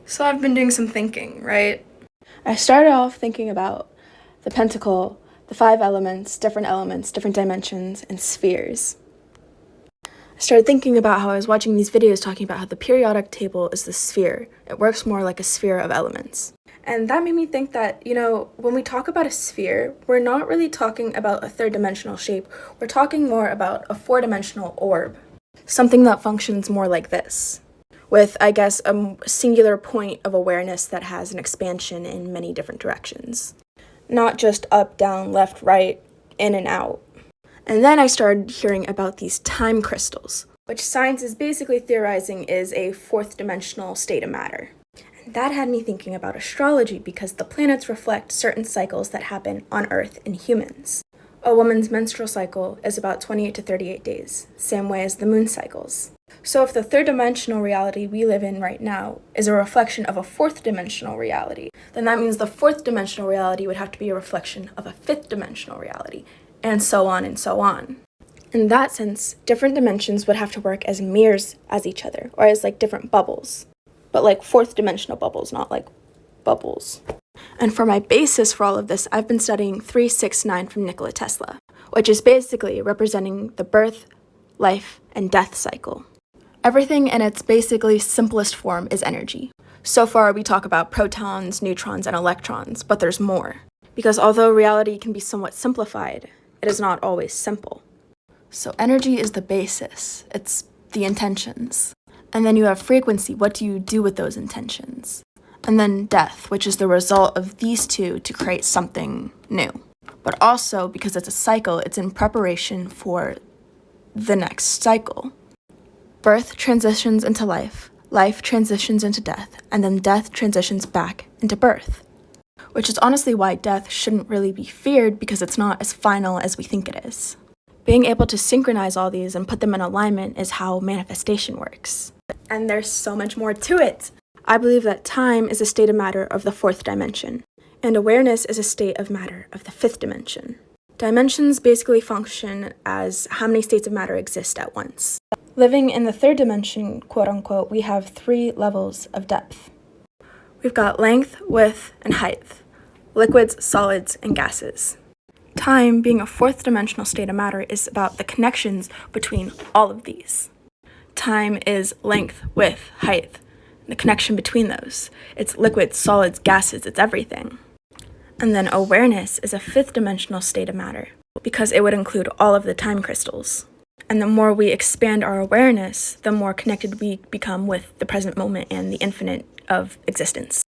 So I've been doing some thinking, right? I started off thinking about the pentacle, the five elements, different dimensions, and spheres. I started thinking about how I was watching these videos talking about how the periodic table is the sphere. It works more like a sphere of elements. And that made me think that, when we talk about a sphere, we're not really talking about a third-dimensional shape. We're talking more about a four-dimensional orb. Something that functions more like this, with, I guess, a singular point of awareness that has an expansion in many different directions. Not just up, down, left, right, in and out. And then I started hearing about these time crystals, which science is basically theorizing is a fourth-dimensional state of matter. And that had me thinking about astrology because the planets reflect certain cycles that happen on Earth in humans. A woman's menstrual cycle is about 28 to 38 days, same way as the moon cycles. So if the third-dimensional reality we live in right now is a reflection of a fourth-dimensional reality, then that means the fourth-dimensional reality would have to be a reflection of a fifth-dimensional reality, and so on and so on. In that sense, different dimensions would have to work as mirrors as each other, or as like different bubbles. But like fourth-dimensional bubbles, not like bubbles. And for my basis for all of this, I've been studying 369 from Nikola Tesla, which is basically representing the birth, life, and death cycle. Everything in its basically simplest form is energy. So far, we talk about protons, neutrons, and electrons, but there's more. Because although reality can be somewhat simplified, it is not always simple. So energy is the basis. It's the intentions. And then you have frequency. What do you do with those intentions? And then death, which is the result of these two to create something new. But also, because it's a cycle, it's in preparation for the next cycle. Birth transitions into life transitions into death, and then death transitions back into birth. Which is honestly why death shouldn't really be feared because it's not as final as we think it is. Being able to synchronize all these and put them in alignment is how manifestation works. And there's so much more to it. I believe that time is a state of matter of the fourth dimension, and awareness is a state of matter of the fifth dimension. Dimensions basically function as how many states of matter exist at once. Living in the third dimension, quote-unquote, we have 3 levels of depth. We've got length, width, and height. Liquids, solids, and gases. Time, being a fourth dimensional state of matter, is about the connections between all of these. Time is length, width, height, the connection between those. It's liquids, solids, gases, it's everything. And then awareness is a fifth dimensional state of matter, because it would include all of the time crystals. And the more we expand our awareness, the more connected we become with the present moment and the infinite of existence.